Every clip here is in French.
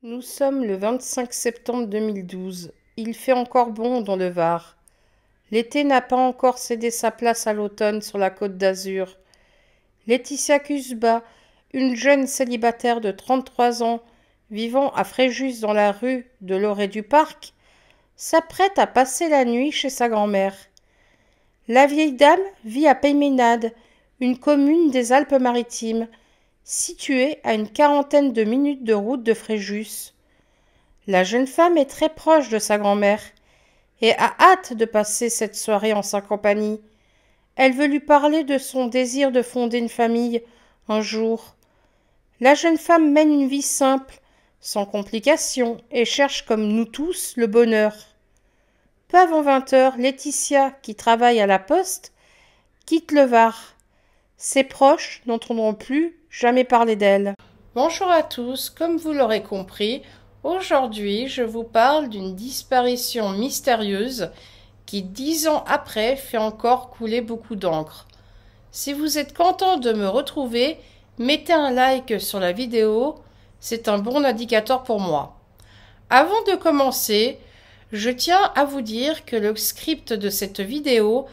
Nous sommes le 25 septembre 2012. Il fait encore bon dans le Var. L'été n'a pas encore cédé sa place à l'automne sur la Côte d'Azur. Laetitia Cusba, une jeune célibataire de 33 ans, vivant à Fréjus dans la rue de l'Orée du Parc, s'apprête à passer la nuit chez sa grand-mère. La vieille dame vit à Peymeinade, une commune des Alpes-Maritimes, située à une quarantaine de minutes de route de Fréjus. La jeune femme est très proche de sa grand-mère et a hâte de passer cette soirée en sa compagnie. Elle veut lui parler de son désir de fonder une famille un jour. La jeune femme mène une vie simple, sans complications, et cherche comme nous tous le bonheur. Peu avant 20 heures, Laetitia, qui travaille à la poste, quitte le Var. Ses proches n'entendront plus jamais parler d'elle. Bonjour à tous, comme vous l'aurez compris, aujourd'hui je vous parle d'une disparition mystérieuse qui 10 ans après fait encore couler beaucoup d'encre. Si vous êtes content de me retrouver, mettez un like sur la vidéo, c'est un bon indicateur pour moi. Avant de commencer, je tiens à vous dire que le script de cette vidéo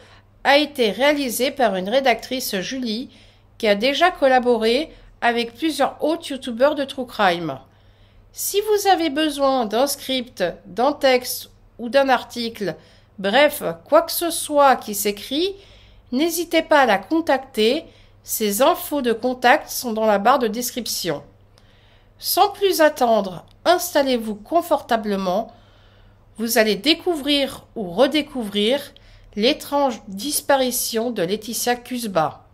a été réalisé par une rédactrice Julie qui a déjà collaboré avec plusieurs autres youtubeurs de True Crime. Si vous avez besoin d'un script, d'un texte ou d'un article, bref, quoi que ce soit qui s'écrit, n'hésitez pas à la contacter, ses infos de contact sont dans la barre de description. Sans plus attendre, installez-vous confortablement, vous allez découvrir ou redécouvrir l'étrange disparition de Laetitia Cusba.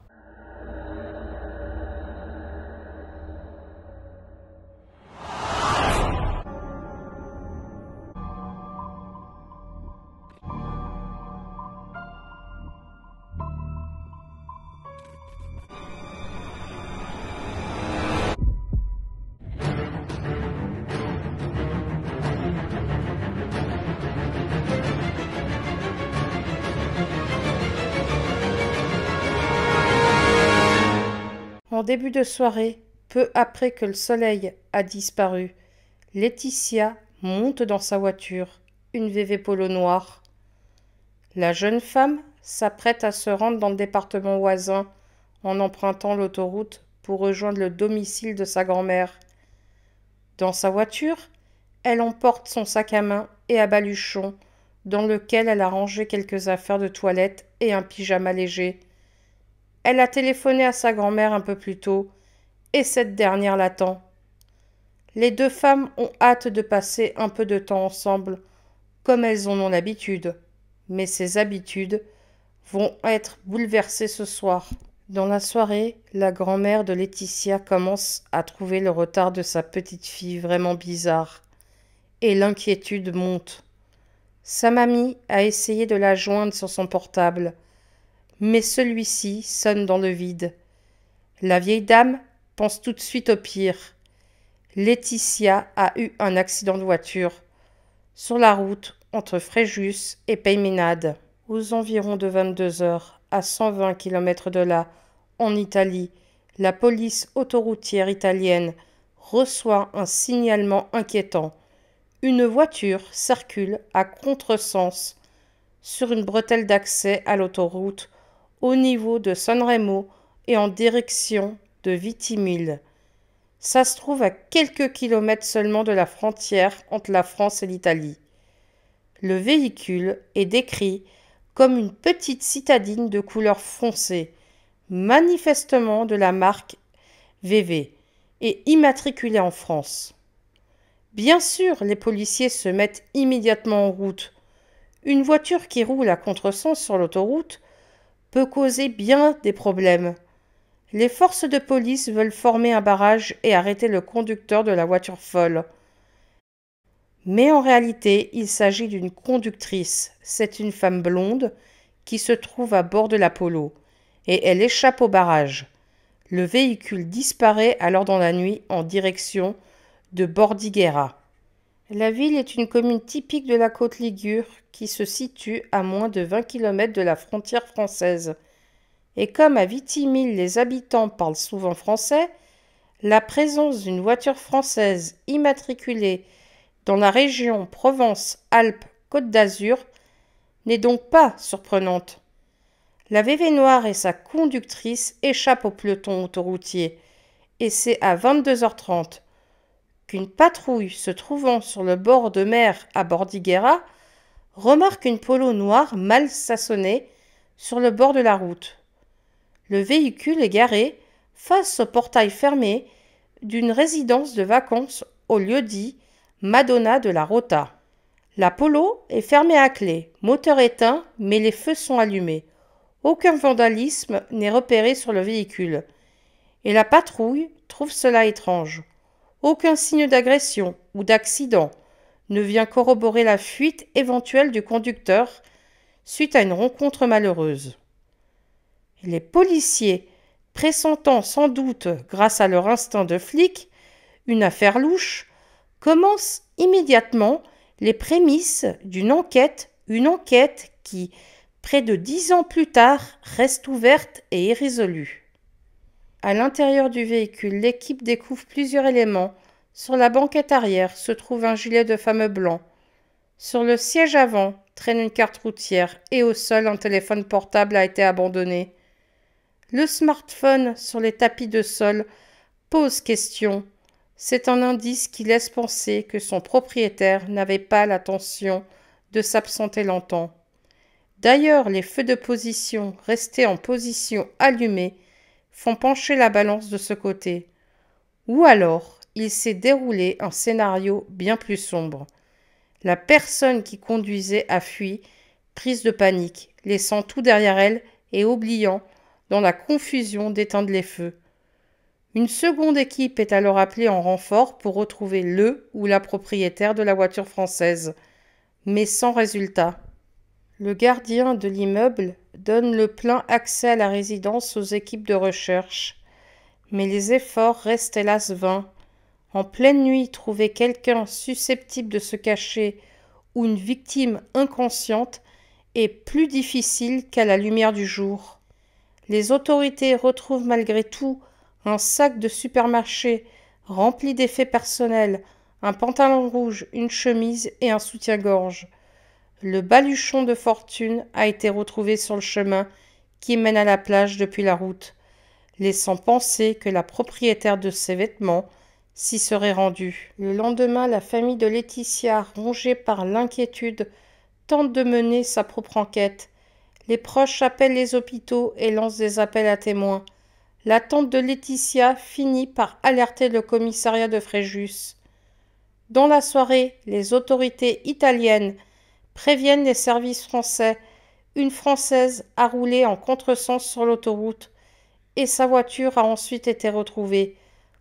En début de soirée, peu après que le soleil a disparu, Laetitia monte dans sa voiture, une VV Polo noire. La jeune femme s'apprête à se rendre dans le département voisin en empruntant l'autoroute pour rejoindre le domicile de sa grand-mère. Dans sa voiture, elle emporte son sac à main et à baluchon, dans lequel elle a rangé quelques affaires de toilette et un pyjama léger. Elle a téléphoné à sa grand-mère un peu plus tôt, et cette dernière l'attend. Les deux femmes ont hâte de passer un peu de temps ensemble, comme elles en ont l'habitude. Mais ces habitudes vont être bouleversées ce soir. Dans la soirée, la grand-mère de Laetitia commence à trouver le retard de sa petite fille vraiment bizarre, et l'inquiétude monte. Sa mamie a essayé de la joindre sur son portable, mais celui-ci sonne dans le vide. La vieille dame pense tout de suite au pire. Laetitia a eu un accident de voiture sur la route entre Fréjus et Peymeinade, aux environs de 22 heures, à 120 km de là, en Italie. La police autoroutière italienne reçoit un signalement inquiétant. Une voiture circule à contresens sur une bretelle d'accès à l'autoroute au niveau de Sanremo et en direction de Vitimille. Ça se trouve à quelques kilomètres seulement de la frontière entre la France et l'Italie. Le véhicule est décrit comme une petite citadine de couleur foncée, manifestement de la marque VV, et immatriculée en France. Bien sûr, les policiers se mettent immédiatement en route. Une voiture qui roule à contresens sur l'autoroute peut causer bien des problèmes. Les forces de police veulent former un barrage et arrêter le conducteur de la voiture folle. Mais en réalité, il s'agit d'une conductrice. C'est une femme blonde qui se trouve à bord de la Polo et elle échappe au barrage. Le véhicule disparaît alors dans la nuit en direction de Bordighera. La ville est une commune typique de la côte ligure qui se situe à moins de 20 km de la frontière française. Et comme à Vitimille les habitants parlent souvent français, La présence d'une voiture française immatriculée dans la région Provence-Alpes-Côte d'Azur n'est donc pas surprenante. La VV noire et sa conductrice échappent au peloton autoroutier et c'est à 22h30 qu'une patrouille se trouvant sur le bord de mer à Bordighera remarque une Polo noire mal stationnée sur le bord de la route. Le véhicule est garé face au portail fermé d'une résidence de vacances au lieu-dit Madonna de la Rota. La Polo est fermée à clé, moteur éteint, mais les feux sont allumés. Aucun vandalisme n'est repéré sur le véhicule. Et la patrouille trouve cela étrange. Aucun signe d'agression ou d'accident ne vient corroborer la fuite éventuelle du conducteur suite à une rencontre malheureuse. Les policiers, pressentant sans doute, grâce à leur instinct de flic, une affaire louche, commencent immédiatement les prémices d'une enquête, une enquête qui, près de 10 ans plus tard, reste ouverte et irrésolue. À l'intérieur du véhicule, l'équipe découvre plusieurs éléments. Sur la banquette arrière se trouve un gilet de femme blanc. Sur le siège avant traîne une carte routière et au sol un téléphone portable a été abandonné. Le smartphone sur les tapis de sol pose question. C'est un indice qui laisse penser que son propriétaire n'avait pas l'intention de s'absenter longtemps. D'ailleurs, les feux de position restés en position allumée font pencher la balance de ce côté. Ou alors, il s'est déroulé un scénario bien plus sombre. La personne qui conduisait a fui, prise de panique, laissant tout derrière elle et oubliant, dans la confusion, d'éteindre les feux. Une seconde équipe est alors appelée en renfort pour retrouver le ou la propriétaire de la voiture française, mais sans résultat. Le gardien de l'immeuble donne le plein accès à la résidence aux équipes de recherche, mais les efforts restent hélas vains. En pleine nuit, trouver quelqu'un susceptible de se cacher ou une victime inconsciente est plus difficile qu'à la lumière du jour. Les autorités retrouvent malgré tout un sac de supermarché rempli d'effets personnels, un pantalon rouge, une chemise et un soutien-gorge. Le baluchon de fortune a été retrouvé sur le chemin qui mène à la plage depuis la route, laissant penser que la propriétaire de ces vêtements s'y serait rendue. Le lendemain, la famille de Laetitia, rongée par l'inquiétude, tente de mener sa propre enquête. Les proches appellent les hôpitaux et lancent des appels à témoins. La tante de Laetitia finit par alerter le commissariat de Fréjus. Dans la soirée, les autorités italiennes préviennent les services français. Une Française a roulé en contresens sur l'autoroute et sa voiture a ensuite été retrouvée.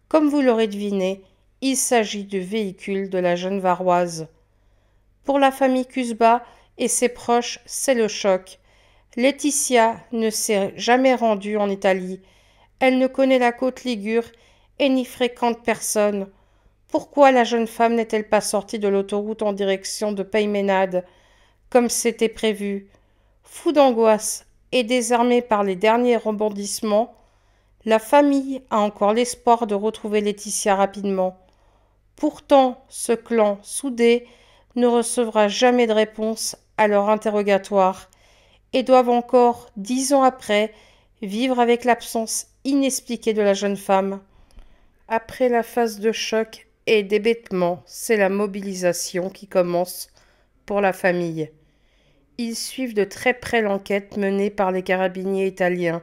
Comme vous l'aurez deviné, il s'agit du véhicule de la jeune Varoise. Pour la famille Cusba et ses proches, c'est le choc. Laetitia ne s'est jamais rendue en Italie. Elle ne connaît la côte ligure et n'y fréquente personne. Pourquoi la jeune femme n'est-elle pas sortie de l'autoroute en direction de Peymeinade, comme c'était prévu? Fou d'angoisse et désarmée par les derniers rebondissements, la famille a encore l'espoir de retrouver Laetitia rapidement. Pourtant, ce clan soudé ne recevra jamais de réponse à leur interrogatoire et doivent encore, 10 ans après, vivre avec l'absence inexpliquée de la jeune femme. Après la phase de choc et d'hébétement, c'est la mobilisation qui commence pour la famille. Ils suivent de très près l'enquête menée par les carabiniers italiens.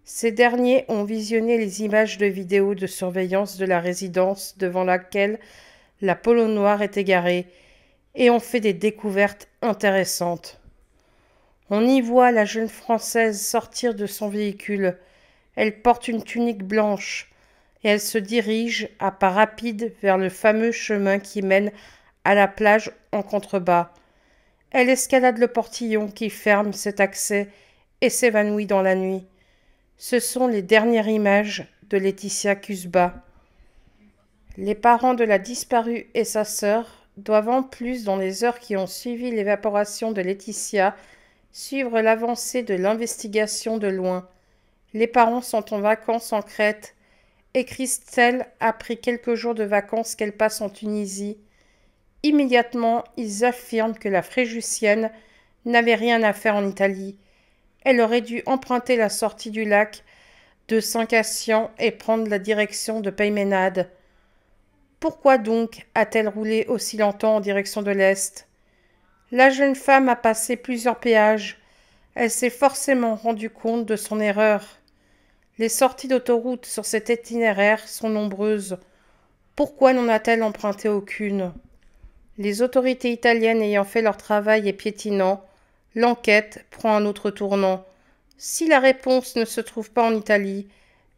Ces derniers ont visionné les images de vidéo de surveillance de la résidence devant laquelle la Polo noire est égarée et ont fait des découvertes intéressantes. On y voit la jeune Française sortir de son véhicule. Elle porte une tunique blanche et elle se dirige à pas rapides vers le fameux chemin qui mène à la plage en contrebas. Elle escalade le portillon qui ferme cet accès et s'évanouit dans la nuit. Ce sont les dernières images de Laetitia Cusba. Les parents de la disparue et sa sœur doivent en plus, dans les heures qui ont suivi l'évaporation de Laetitia, suivre l'avancée de l'investigation de loin. Les parents sont en vacances en Crète et Christelle a pris quelques jours de vacances qu'elle passe en Tunisie. Immédiatement, ils affirment que la Fréjussienne n'avait rien à faire en Italie. Elle aurait dû emprunter la sortie du lac de Saint-Cassian et prendre la direction de Peymeinade. Pourquoi donc a-t-elle roulé aussi longtemps en direction de l'Est? La jeune femme a passé plusieurs péages. Elle s'est forcément rendue compte de son erreur. Les sorties d'autoroute sur cet itinéraire sont nombreuses. Pourquoi n'en a-t-elle emprunté aucune? Les autorités italiennes ayant fait leur travail et piétinant, l'enquête prend un autre tournant. Si la réponse ne se trouve pas en Italie,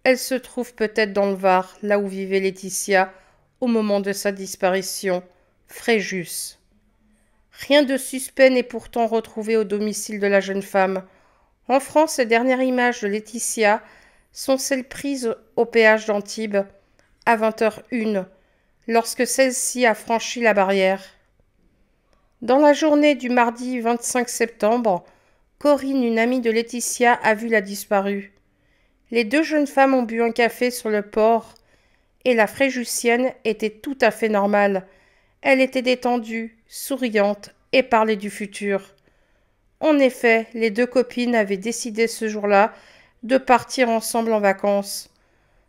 elle se trouve peut-être dans le Var, là où vivait Laetitia au moment de sa disparition, Fréjus. Rien de suspect n'est pourtant retrouvé au domicile de la jeune femme. En France, les dernières images de Laetitia sont celles prises au péage d'Antibes à 20h01, lorsque celle-ci a franchi la barrière. Dans la journée du mardi 25 septembre, Corinne, une amie de Laetitia, a vu la disparue. Les deux jeunes femmes ont bu un café sur le port et la Fréjussienne était tout à fait normale. Elle était détendue, souriante et parlait du futur. En effet, les deux copines avaient décidé ce jour-là de partir ensemble en vacances.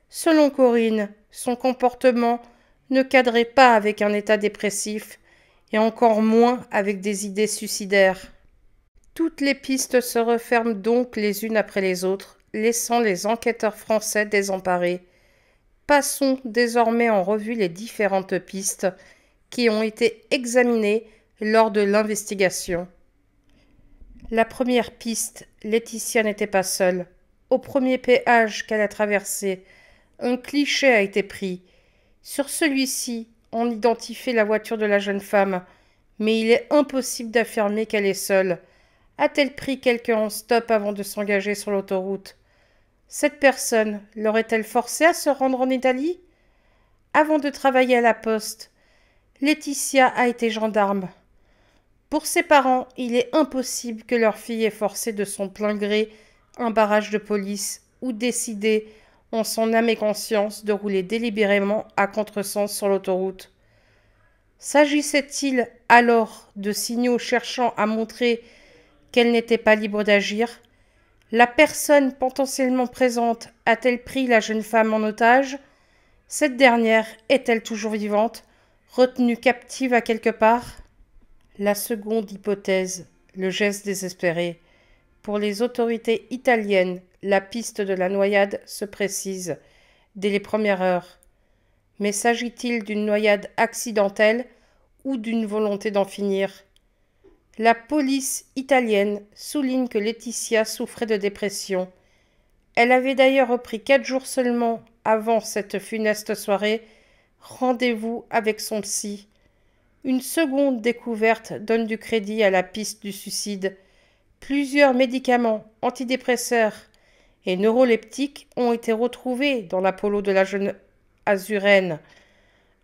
Selon Corinne, son comportement ne cadrait pas avec un état dépressif et encore moins avec des idées suicidaires. Toutes les pistes se referment donc les unes après les autres, laissant les enquêteurs français désemparés. Passons désormais en revue les différentes pistes qui ont été examinées lors de l'investigation. La première piste, Laetitia n'était pas seule. Au premier péage qu'elle a traversé, un cliché a été pris. Sur celui-ci, on identifie la voiture de la jeune femme, mais il est impossible d'affirmer qu'elle est seule. A-t-elle pris quelqu'un en stop avant de s'engager sur l'autoroute? Cette personne l'aurait-elle forcée à se rendre en Italie? Avant de travailler à la poste, Laetitia a été gendarme. Pour ses parents, il est impossible que leur fille ait forcé de son plein gré un barrage de police ou décidé, en son âme et conscience, de rouler délibérément à contresens sur l'autoroute. S'agissait-il alors de signaux cherchant à montrer qu'elle n'était pas libre d'agir? La personne potentiellement présente a-t-elle pris la jeune femme en otage? Cette dernière est-elle toujours vivante, retenue captive à quelque part? La seconde hypothèse, le geste désespéré. Pour les autorités italiennes, la piste de la noyade se précise dès les premières heures. Mais s'agit-il d'une noyade accidentelle ou d'une volonté d'en finir? La police italienne souligne que Laetitia souffrait de dépression. Elle avait d'ailleurs repris 4 jours seulement avant cette funeste soirée rendez-vous avec son psy. Une seconde découverte donne du crédit à la piste du suicide. Plusieurs médicaments antidépresseurs et neuroleptiques ont été retrouvés dans la polo de la jeune Azuréenne.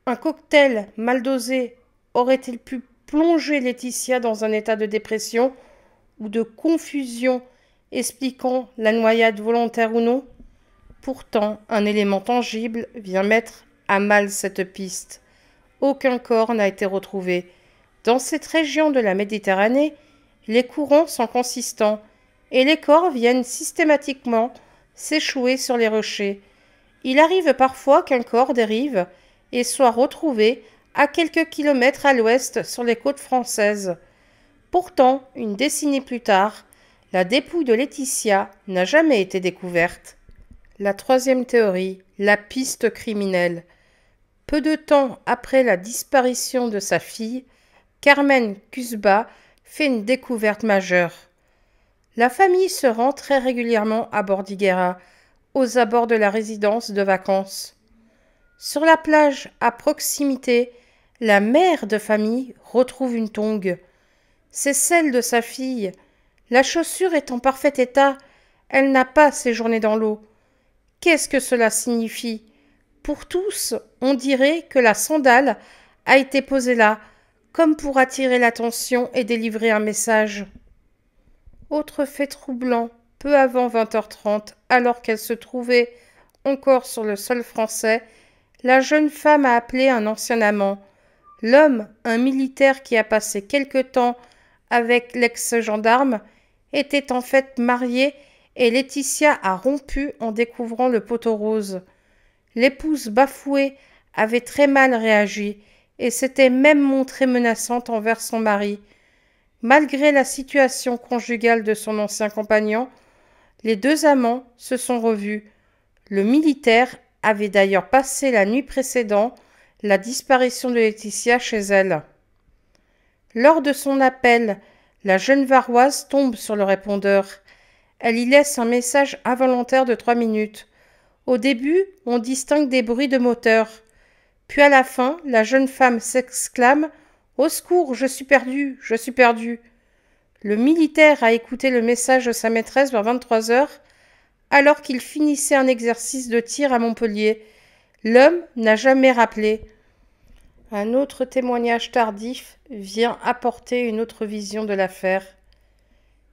Un cocktail mal dosé aurait-il pu plonger Laetitia dans un état de dépression ou de confusion expliquant la noyade volontaire ou non? Pourtant, un élément tangible vient mettre à mal cette piste. Aucun corps n'a été retrouvé. Dans cette région de la Méditerranée, les courants sont consistants et les corps viennent systématiquement s'échouer sur les rochers. Il arrive parfois qu'un corps dérive et soit retrouvé à quelques kilomètres à l'ouest sur les côtes françaises. Pourtant, une décennie plus tard, la dépouille de Laetitia n'a jamais été découverte. La troisième théorie, la piste criminelle. Peu de temps après la disparition de sa fille, Carmen Cusba fait une découverte majeure. La famille se rend très régulièrement à Bordighera, aux abords de la résidence de vacances. Sur la plage, à proximité, la mère de famille retrouve une tongue. C'est celle de sa fille. La chaussure est en parfait état. Elle n'a pas séjourné dans l'eau. Qu'est-ce que cela signifie? Pour tous, on dirait que la sandale a été posée là, comme pour attirer l'attention et délivrer un message. Autre fait troublant, peu avant 20h30, alors qu'elle se trouvait encore sur le sol français, la jeune femme a appelé un ancien amant. L'homme, un militaire qui a passé quelque temps avec l'ex-gendarme, était en fait marié et Laetitia a rompu en découvrant le poteau rose. L'épouse bafouée avait très mal réagi et s'était même montrée menaçante envers son mari. Malgré la situation conjugale de son ancien compagnon, les deux amants se sont revus. Le militaire avait d'ailleurs passé la nuit précédant la disparition de Laetitia chez elle. Lors de son appel, la jeune varoise tombe sur le répondeur. Elle y laisse un message involontaire de 3 minutes. Au début, on distingue des bruits de moteur. Puis à la fin, la jeune femme s'exclame « Au secours, je suis perdue, je suis perdue !» Le militaire a écouté le message de sa maîtresse vers 23 heures, alors qu'il finissait un exercice de tir à Montpellier. L'homme n'a jamais rappelé. Un autre témoignage tardif vient apporter une autre vision de l'affaire.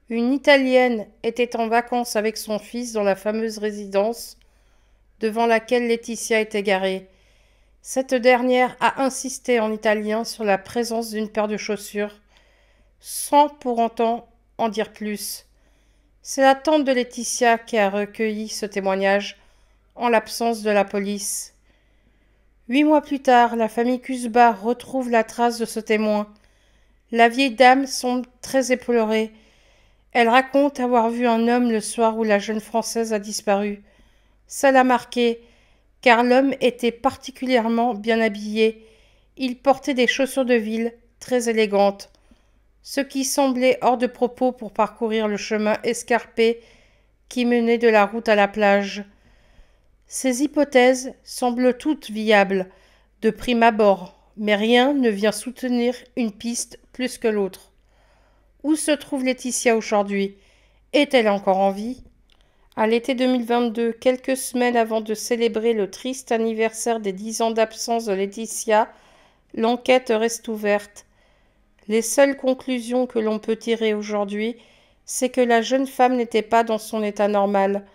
Une Italienne était en vacances avec son fils dans la fameuse résidence devant laquelle Laetitia était garée. Cette dernière a insisté en italien sur la présence d'une paire de chaussures, sans pour autant en dire plus. C'est la tante de Laetitia qui a recueilli ce témoignage, en l'absence de la police. 8 mois plus tard, la famille Cusba retrouve la trace de ce témoin. La vieille dame semble très éplorée. Elle raconte avoir vu un homme le soir où la jeune Française a disparu. Ça l'a marqué, car l'homme était particulièrement bien habillé. Il portait des chaussures de ville très élégantes, ce qui semblait hors de propos pour parcourir le chemin escarpé qui menait de la route à la plage. Ces hypothèses semblent toutes viables, de prime abord, mais rien ne vient soutenir une piste plus que l'autre. Où se trouve Laetitia aujourd'hui? Est-elle encore en vie? À l'été 2022, quelques semaines avant de célébrer le triste anniversaire des 10 ans d'absence de Laetitia, l'enquête reste ouverte. Les seules conclusions que l'on peut tirer aujourd'hui, c'est que la jeune femme n'était pas dans son état normal.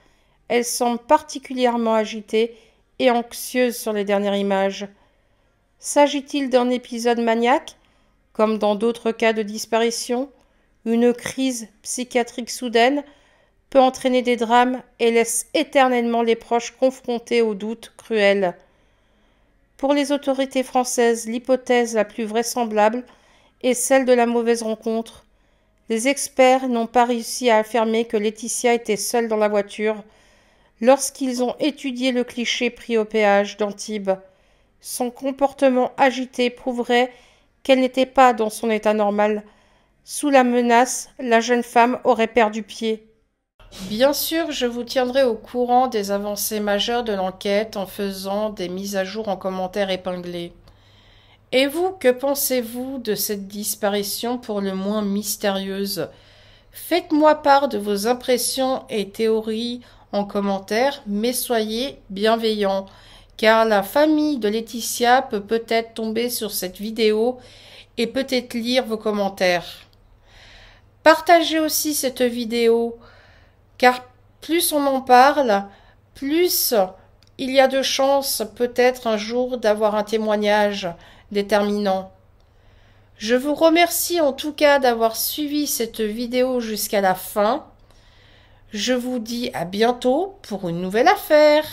Elle semble particulièrement agitée et anxieuse sur les dernières images. S'agit-il d'un épisode maniaque, comme dans d'autres cas de disparition? Une crise psychiatrique soudaine peut entraîner des drames et laisse éternellement les proches confrontés aux doutes cruels. Pour les autorités françaises, l'hypothèse la plus vraisemblable est celle de la mauvaise rencontre. Les experts n'ont pas réussi à affirmer que Laetitia était seule dans la voiture lorsqu'ils ont étudié le cliché pris au péage d'Antibes. Son comportement agité prouverait qu'elle n'était pas dans son état normal. Sous la menace, la jeune femme aurait perdu pied. Bien sûr, je vous tiendrai au courant des avancées majeures de l'enquête en faisant des mises à jour en commentaires épinglés. Et vous, que pensez-vous de cette disparition pour le moins mystérieuse? Faites-moi part de vos impressions et théories en commentaire, mais soyez bienveillants, car la famille de Laetitia peut peut-être tomber sur cette vidéo et peut-être lire vos commentaires. Partagez aussi cette vidéo, car plus on en parle, plus il y a de chances peut-être un jour d'avoir un témoignage déterminant. Je vous remercie en tout cas d'avoir suivi cette vidéo jusqu'à la fin. Je vous dis à bientôt pour une nouvelle affaire.